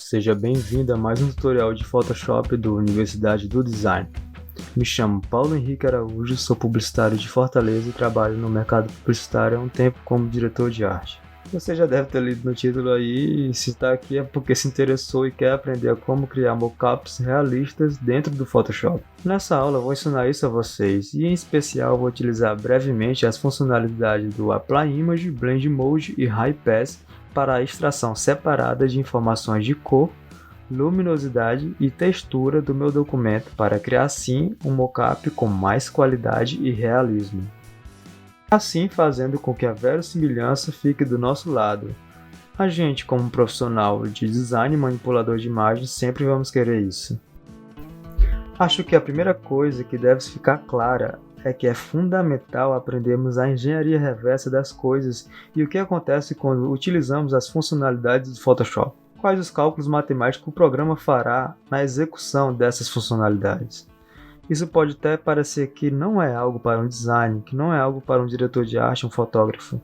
seja bem-vindo a mais um tutorial de Photoshop do Universidade do Design. Me chamo Paulo Henrique Araújo, sou publicitário de Fortaleza e trabalho no mercado publicitário há um tempo como diretor de arte. Você já deve ter lido no título aí, e se está aqui é porque se interessou e quer aprender como criar mockups realistas dentro do Photoshop. Nessa aula eu vou ensinar isso a vocês e em especial vou utilizar brevemente as funcionalidades do Apply Image, Blend Mode e High Pass para a extração separada de informações de cor, luminosidade e textura do meu documento para criar assim um mockup com mais qualidade e realismo. Assim fazendo com que a verossimilhança fique do nosso lado. A gente, como profissional de design e manipulador de imagens, sempre vamos querer isso. Acho que a primeira coisa que deve ficar clara é que é fundamental aprendermos a engenharia reversa das coisas e o que acontece quando utilizamos as funcionalidades do Photoshop. Quais os cálculos matemáticos o programa fará na execução dessas funcionalidades. Isso pode até parecer que não é algo para um design, que não é algo para um diretor de arte, um fotógrafo,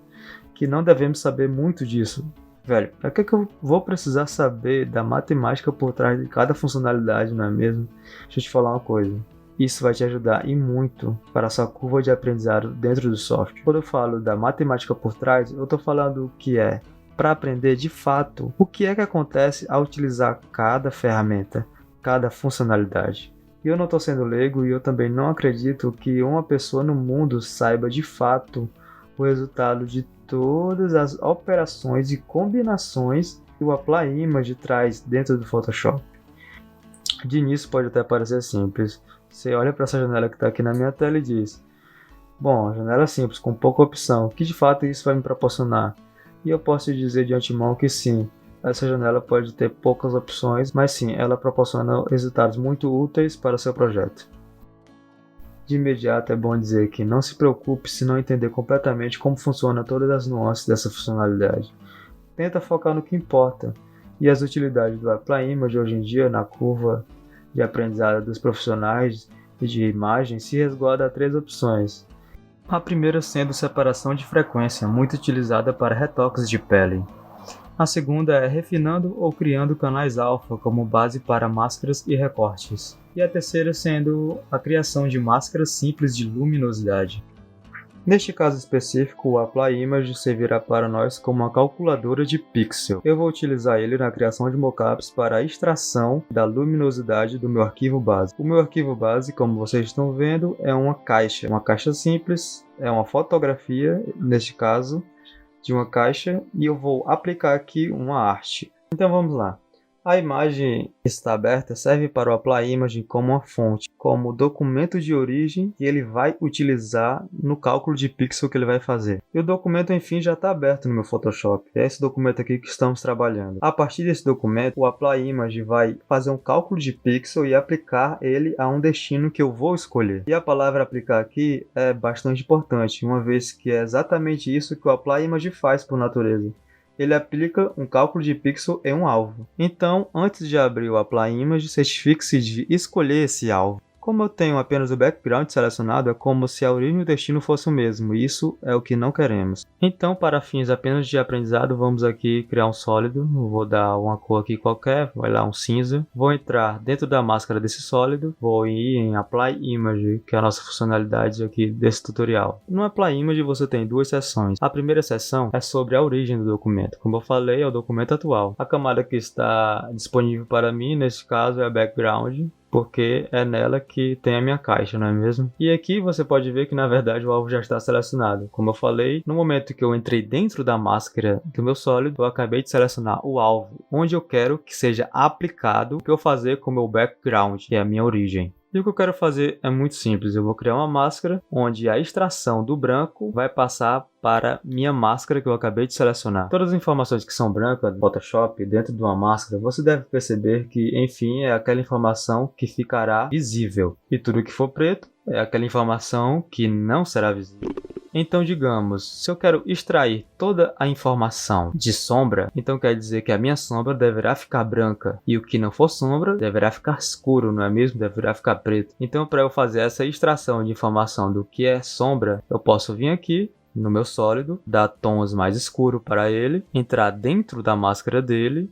que não devemos saber muito disso. Velho, para que eu vou precisar saber da matemática por trás de cada funcionalidade, não é mesmo? Deixa eu te falar uma coisa. Isso vai te ajudar e muito para a sua curva de aprendizado dentro do software. Quando eu falo da matemática por trás, eu estou falando que é para aprender de fato o que é que acontece ao utilizar cada ferramenta, cada funcionalidade. E eu não estou sendo leigo e eu também não acredito que uma pessoa no mundo saiba de fato o resultado de todas as operações e combinações que o Apply Image traz dentro do Photoshop. De início pode até parecer simples. Você olha para essa janela que está aqui na minha tela e diz: bom, janela simples, com pouca opção, que de fato isso vai me proporcionar? E eu posso te dizer de antemão que sim. Essa janela pode ter poucas opções, mas sim, ela proporciona resultados muito úteis para o seu projeto. De imediato é bom dizer que não se preocupe se não entender completamente como funcionam todas as nuances dessa funcionalidade. Tenta focar no que importa, e as utilidades do Apply Image hoje em dia na curva de aprendizado dos profissionais e de imagem se resguarda a 3 opções. A primeira sendo separação de frequência, muito utilizada para retoques de pele. A segunda é refinando ou criando canais alfa como base para máscaras e recortes. E a terceira sendo a criação de máscaras simples de luminosidade. Neste caso específico, o Apply Image servirá para nós como uma calculadora de pixel. Eu vou utilizar ele na criação de mockups para a extração da luminosidade do meu arquivo base. O meu arquivo base, como vocês estão vendo, é uma caixa simples, é uma fotografia, neste caso, de uma caixa, e eu vou aplicar aqui uma arte. Então vamos lá. A imagem que está aberta serve para o Apply Image como uma fonte, como documento de origem que ele vai utilizar no cálculo de pixel que ele vai fazer. E o documento, enfim, já está aberto no meu Photoshop. É esse documento aqui que estamos trabalhando. A partir desse documento, o Apply Image vai fazer um cálculo de pixel e aplicar ele a um destino que eu vou escolher. E a palavra aplicar aqui é bastante importante, uma vez que é exatamente isso que o Apply Image faz por natureza. Ele aplica um cálculo de pixel em um alvo. Então, antes de abrir o Apply Image, certifique-se de escolher esse alvo. Como eu tenho apenas o background selecionado, é como se a origem e o destino fossem o mesmo, e isso é o que não queremos. Então, para fins apenas de aprendizado, vamos aqui criar um sólido. Vou dar uma cor aqui qualquer, vai lá um cinza. Vou entrar dentro da máscara desse sólido, vou ir em Apply Image, que é a nossa funcionalidade aqui desse tutorial. No Apply Image você tem 2 seções. A primeira seção é sobre a origem do documento. Como eu falei, é o documento atual. A camada que está disponível para mim, nesse caso, é a background, porque é nela que tem a minha caixa, não é mesmo? E aqui você pode ver que na verdade o alvo já está selecionado. Como eu falei, no momento que eu entrei dentro da máscara do meu sólido, eu acabei de selecionar o alvo, onde eu quero que seja aplicado o que eu fazer com o meu background, que é a minha origem. E o que eu quero fazer é muito simples. Eu vou criar uma máscara onde a extração do branco vai passar para minha máscara que eu acabei de selecionar. Todas as informações que são brancas no Photoshop dentro de uma máscara, você deve perceber que, enfim, é aquela informação que ficará visível. E tudo que for preto é aquela informação que não será visível. Então, digamos, se eu quero extrair toda a informação de sombra, então quer dizer que a minha sombra deverá ficar branca e o que não for sombra deverá ficar escuro, não é mesmo? Deverá ficar preto. Então, para eu fazer essa extração de informação do que é sombra, eu posso vir aqui no meu sólido, dar tons mais escuros para ele, entrar dentro da máscara dele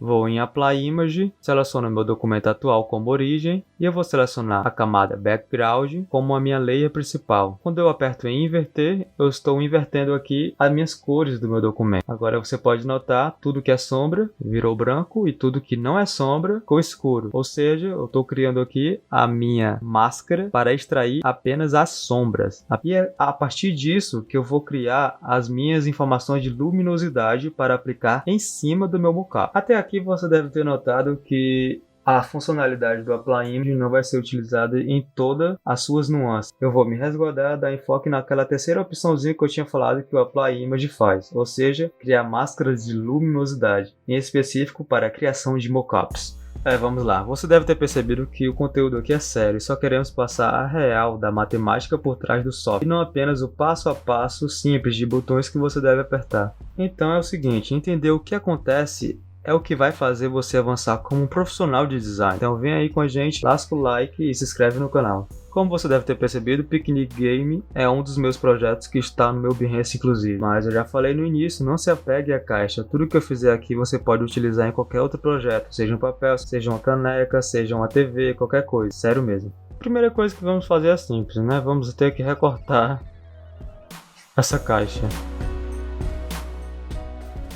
Vou em Apply Image, seleciono meu documento atual como origem e eu vou selecionar a camada Background como a minha layer principal. Quando eu aperto em inverter, eu estou invertendo aqui as minhas cores do meu documento. Agora você pode notar, tudo que é sombra virou branco e tudo que não é sombra ficou escuro. Ou seja, eu estou criando aqui a minha máscara para extrair apenas as sombras. E é a partir disso que eu vou criar as minhas informações de luminosidade para aplicar em cima do meu mockup. Até aqui você deve ter notado que a funcionalidade do Apply Image não vai ser utilizada em todas as suas nuances. Eu vou me resguardar, dar enfoque naquela terceira opçãozinha que eu tinha falado que o Apply Image faz, ou seja, criar máscaras de luminosidade, em específico para a criação de mockups. Vamos lá. Você deve ter percebido que o conteúdo aqui é sério e só queremos passar a real da matemática por trás do software e não apenas o passo a passo simples de botões que você deve apertar. Então é o seguinte, entender o que acontece é o que vai fazer você avançar como um profissional de design. Então vem aí com a gente, lasca o like e se inscreve no canal. Como você deve ter percebido, Picnic Game é um dos meus projetos que está no meu Behance inclusive. Mas eu já falei no início, não se apegue à caixa. Tudo que eu fizer aqui você pode utilizar em qualquer outro projeto. Seja um papel, seja uma caneca, seja uma TV, qualquer coisa. Sério mesmo. A primeira coisa que vamos fazer é simples, né? Vamos ter que recortar essa caixa.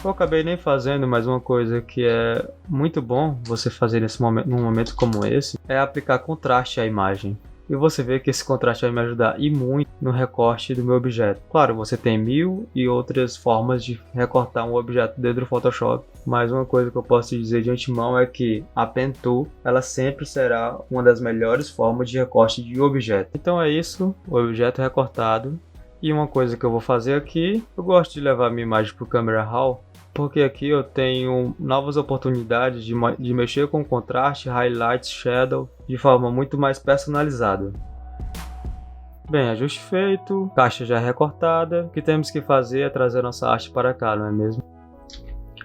Eu acabei nem fazendo, mas uma coisa que é muito bom você fazer num momento como esse é aplicar contraste à imagem. E você vê que esse contraste vai me ajudar e muito no recorte do meu objeto. Claro, você tem mil e outras formas de recortar um objeto dentro do Photoshop, mas uma coisa que eu posso te dizer de antemão é que a Pen Tool, ela sempre será uma das melhores formas de recorte de objeto. Então é isso, o objeto recortado. E uma coisa que eu vou fazer aqui, eu gosto de levar minha imagem para o Camera Raw, porque aqui eu tenho novas oportunidades de mexer com contraste, highlights, shadow de forma muito mais personalizada. Bem, ajuste feito, caixa já recortada, o que temos que fazer é trazer nossa arte para cá, não é mesmo?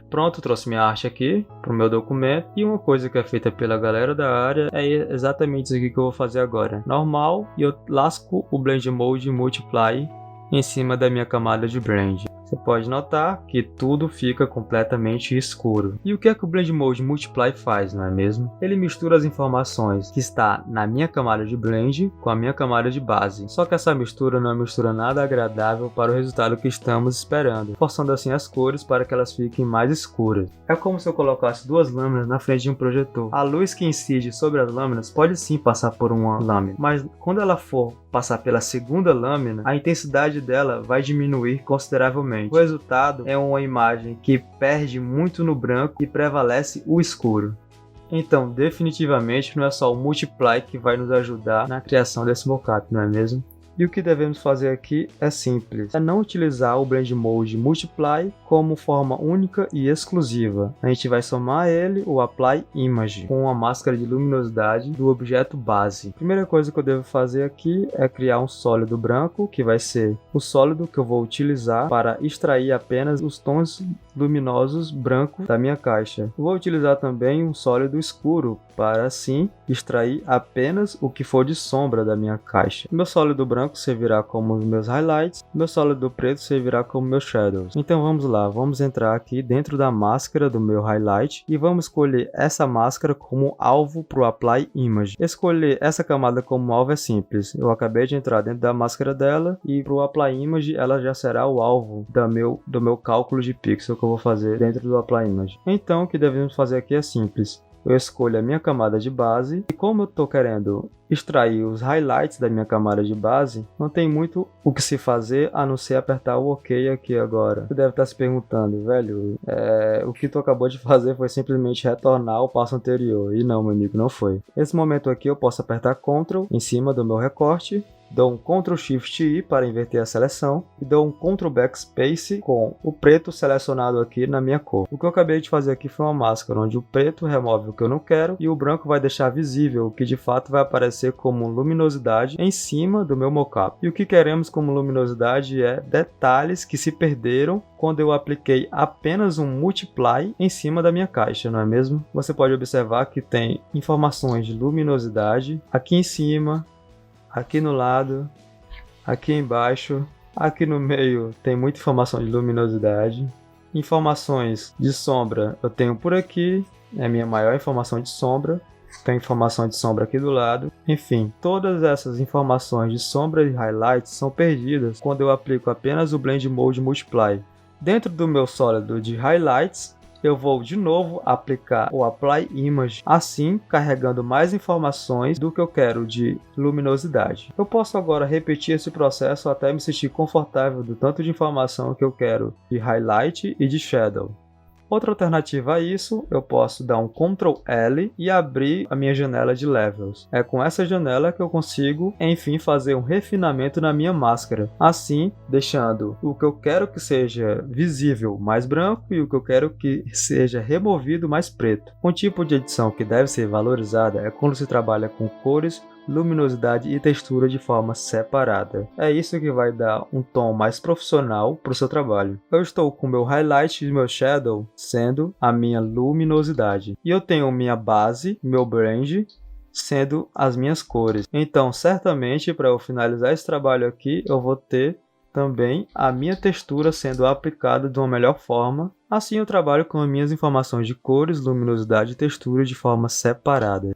Pronto, trouxe minha arte aqui para o meu documento e uma coisa que é feita pela galera da área é exatamente isso aqui que eu vou fazer agora. Normal, e eu lasco o Blend Mode Multiply em cima da minha camada de blend. Você pode notar que tudo fica completamente escuro. E o que é que o Blend Mode Multiply faz, não é mesmo? Ele mistura as informações que está na minha camada de blend com a minha camada de base. Só que essa mistura não é uma mistura nada agradável para o resultado que estamos esperando, forçando assim as cores para que elas fiquem mais escuras. É como se eu colocasse duas lâminas na frente de um projetor. A luz que incide sobre as lâminas pode sim passar por uma lâmina, mas quando ela for passar pela segunda lâmina, a intensidade dela vai diminuir consideravelmente. O resultado é uma imagem que perde muito no branco e prevalece o escuro. Então, definitivamente não é só o Multiply que vai nos ajudar na criação desse mockup, não é mesmo? E o que devemos fazer aqui é simples, é não utilizar o Blend Mode Multiply como forma única e exclusiva. A gente vai somar ele, o Apply Image, com a máscara de luminosidade do objeto base. A primeira coisa que eu devo fazer aqui é criar um sólido branco, que vai ser o sólido que eu vou utilizar para extrair apenas os tons luminosos brancos da minha caixa. Vou utilizar também um sólido escuro para assim extrair apenas o que for de sombra da minha caixa. Meu sólido branco servirá como os meus highlights, meu sólido preto servirá como meus shadows. Então vamos lá, vamos entrar aqui dentro da máscara do meu highlight e vamos escolher essa máscara como alvo para o Apply Image. Escolher essa camada como alvo é simples, eu acabei de entrar dentro da máscara dela e para o Apply Image ela já será o alvo do meu cálculo de pixel que eu vou fazer dentro do Apply Image. Então o que devemos fazer aqui é simples. Eu escolho a minha camada de base e como eu estou querendo extrair os highlights da minha camada de base, não tem muito o que se fazer a não ser apertar o OK aqui agora. Você deve estar se perguntando, velho, o que tu acabou de fazer foi simplesmente retornar ao passo anterior. E não, meu amigo, não foi. Nesse momento aqui eu posso apertar Ctrl em cima do meu recorte, dou um Ctrl Shift I para inverter a seleção e dou um Ctrl Backspace com o preto selecionado aqui na minha cor. O que eu acabei de fazer aqui foi uma máscara onde o preto remove o que eu não quero e o branco vai deixar visível o que de fato vai aparecer como luminosidade em cima do meu mockup. E o que queremos como luminosidade é detalhes que se perderam quando eu apliquei apenas um Multiply em cima da minha caixa, não é mesmo? Você pode observar que tem informações de luminosidade aqui em cima, aqui no lado, aqui embaixo, aqui no meio tem muita informação de luminosidade Informações de sombra eu tenho por aqui, é a minha maior informação de sombra. Tem informação de sombra aqui do lado. Enfim, todas essas informações de sombra e highlights são perdidas quando eu aplico apenas o Blend Mode Multiply. Dentro do meu sólido de highlights, eu vou de novo aplicar o Apply Image, assim carregando mais informações do que eu quero de luminosidade. Eu posso agora repetir esse processo até me sentir confortável do tanto de informação que eu quero de highlight e de shadow. Outra alternativa a isso, eu posso dar um Ctrl L e abrir a minha janela de Levels. É com essa janela que eu consigo, enfim, fazer um refinamento na minha máscara. Assim, deixando o que eu quero que seja visível mais branco e o que eu quero que seja removido mais preto. Um tipo de edição que deve ser valorizada é quando se trabalha com cores, luminosidade e textura de forma separada. É isso que vai dar um tom mais profissional para o seu trabalho. Eu estou com meu highlight e meu shadow sendo a minha luminosidade. E eu tenho minha base, meu blend, sendo as minhas cores. Então, certamente, para eu finalizar esse trabalho aqui, eu vou ter também a minha textura sendo aplicada de uma melhor forma. Assim, eu trabalho com as minhas informações de cores, luminosidade e textura de forma separada.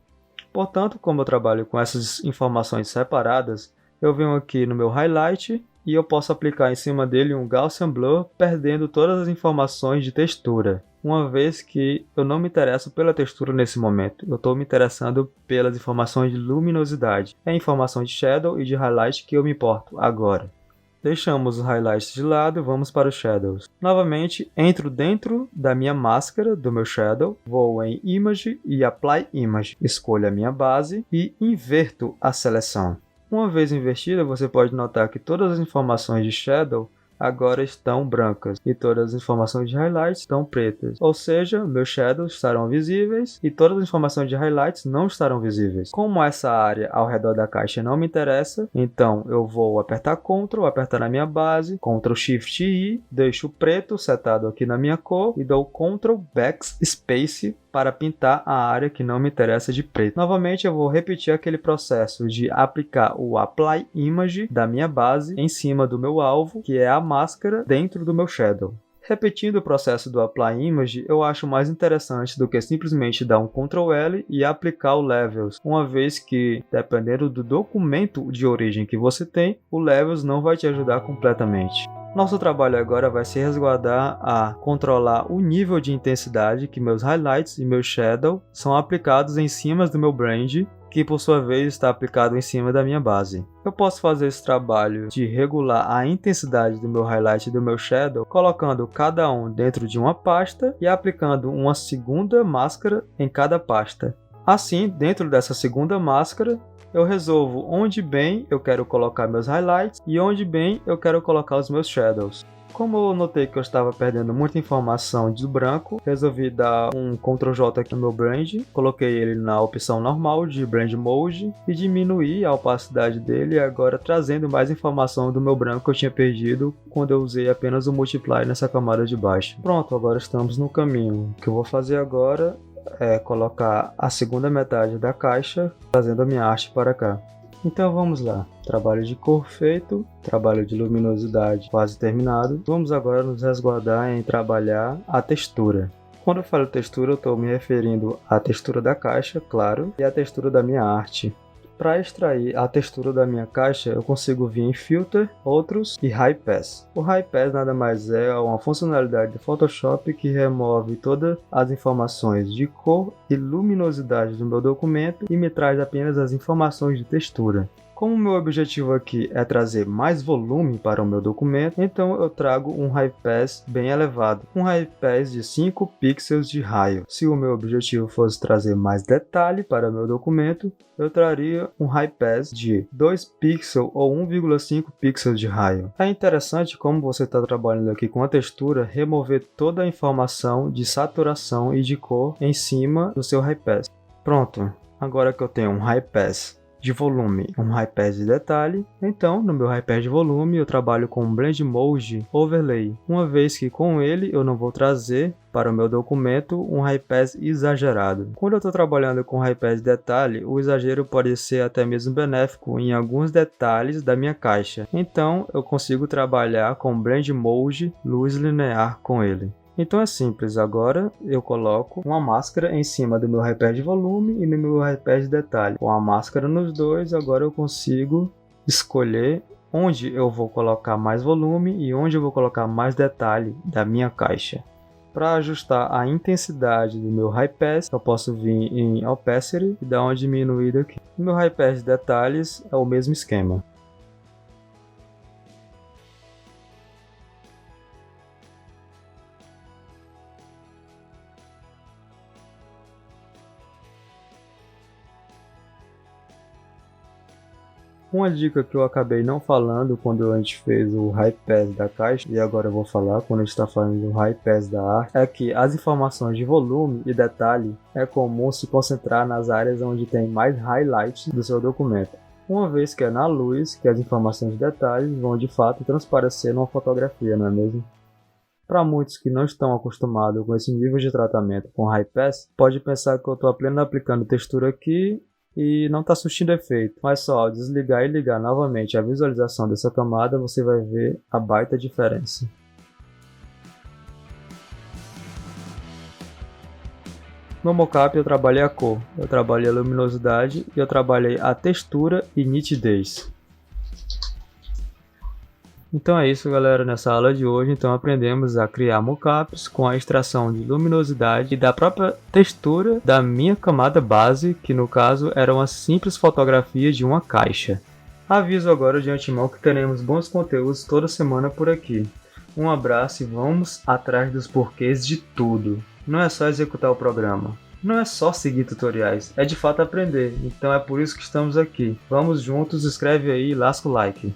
Portanto, como eu trabalho com essas informações separadas, eu venho aqui no meu highlight e eu posso aplicar em cima dele um Gaussian Blur, perdendo todas as informações de textura, uma vez que eu não me interesso pela textura nesse momento, eu estou me interessando pelas informações de luminosidade. É a informação de shadow e de highlight que eu me importo agora. Deixamos os highlights de lado e vamos para os shadows. Novamente, entro dentro da minha máscara do meu shadow, vou em Image e Apply Image. Escolho a minha base e inverto a seleção. Uma vez invertida, você pode notar que todas as informações de shadow agora estão brancas e todas as informações de highlights estão pretas. Ou seja, meus shadows estarão visíveis e todas as informações de highlights não estarão visíveis. Como essa área ao redor da caixa não me interessa, então eu vou apertar Ctrl, apertar na minha base, Ctrl Shift I, deixo o preto setado aqui na minha cor e dou Ctrl Backspace para pintar a área que não me interessa de preto. Novamente eu vou repetir aquele processo de aplicar o Apply Image da minha base em cima do meu alvo, que é a máscara, dentro do meu shadow. Repetindo o processo do Apply Image, eu acho mais interessante do que simplesmente dar um Ctrl L e aplicar o Levels, uma vez que, dependendo do documento de origem que você tem, o Levels não vai te ajudar completamente. Nosso trabalho agora vai se resguardar a controlar o nível de intensidade que meus highlights e meu shadow são aplicados em cima do meu blend, que por sua vez está aplicado em cima da minha base. Eu posso fazer esse trabalho de regular a intensidade do meu highlight e do meu shadow, colocando cada um dentro de uma pasta e aplicando uma segunda máscara em cada pasta. Assim, dentro dessa segunda máscara, eu resolvo onde bem eu quero colocar meus highlights e onde bem eu quero colocar os meus shadows. Como eu notei que eu estava perdendo muita informação de branco, resolvi dar um Ctrl J aqui no meu blend, coloquei ele na opção normal de Blend Mode e diminuí a opacidade dele, agora trazendo mais informação do meu branco que eu tinha perdido quando eu usei apenas o Multiply nessa camada de baixo. Pronto, agora estamos no caminho. O que eu vou fazer agora é colocar a segunda metade da caixa, trazendo a minha arte para cá. Então vamos lá, trabalho de cor feito, trabalho de luminosidade quase terminado. Vamos agora nos resguardar em trabalhar a textura. Quando eu falo textura, eu estou me referindo à textura da caixa, claro, e à textura da minha arte. Para extrair a textura da minha caixa, eu consigo vir em Filter, Outros e High Pass. O High Pass nada mais é uma funcionalidade do Photoshop que remove todas as informações de cor e luminosidade do meu documento e me traz apenas as informações de textura. Como o meu objetivo aqui é trazer mais volume para o meu documento, então eu trago um High Pass bem elevado, um High Pass de 5 pixels de raio. Se o meu objetivo fosse trazer mais detalhe para o meu documento, eu traria um High Pass de 2 pixels ou 1,5 pixels de raio. É interessante como você está trabalhando aqui com a textura, remover toda a informação de saturação e de cor em cima do seu High Pass. Pronto, agora que eu tenho um High Pass de volume, um High Pass de detalhe, então no meu High Pass de volume eu trabalho com um Blend Mode Overlay, uma vez que com ele eu não vou trazer para o meu documento um High Pass exagerado. Quando eu estou trabalhando com High Pass de detalhe, o exagero pode ser até mesmo benéfico em alguns detalhes da minha caixa, então eu consigo trabalhar com Blend Mode Luz Linear com ele. Então é simples, agora eu coloco uma máscara em cima do meu hyped de volume e no meu hyped de detalhe. Com a máscara nos dois, agora eu consigo escolher onde eu vou colocar mais volume e onde eu vou colocar mais detalhe da minha caixa. Para ajustar a intensidade do meu high pass, eu posso vir em opacity e dar uma diminuída aqui. No meu high pass de detalhes é o mesmo esquema. Uma dica que eu acabei não falando quando a gente fez o High Pass da caixa, e agora eu vou falar quando a gente está falando do High Pass da arte, é que as informações de volume e detalhe é comum se concentrar nas áreas onde tem mais highlights do seu documento, uma vez que é na luz que as informações de detalhes vão de fato transparecer numa fotografia, não é mesmo? Para muitos que não estão acostumados com esse nível de tratamento com High Pass, pode pensar que eu estou apenas aplicando textura aqui e não está surtindo efeito, mas só ao desligar e ligar novamente a visualização dessa camada você vai ver a baita diferença. No mockup eu trabalhei a cor, eu trabalhei a luminosidade e eu trabalhei a textura e nitidez. Então é isso, galera, nessa aula de hoje então aprendemos a criar mockups com a extração de luminosidade e da própria textura da minha camada base, que no caso era uma simples fotografia de uma caixa. Aviso agora de antemão que teremos bons conteúdos toda semana por aqui. Um abraço e vamos atrás dos porquês de tudo. Não é só executar o programa. Não é só seguir tutoriais, é de fato aprender, então é por isso que estamos aqui. Vamos juntos, escreve aí e lasca o like.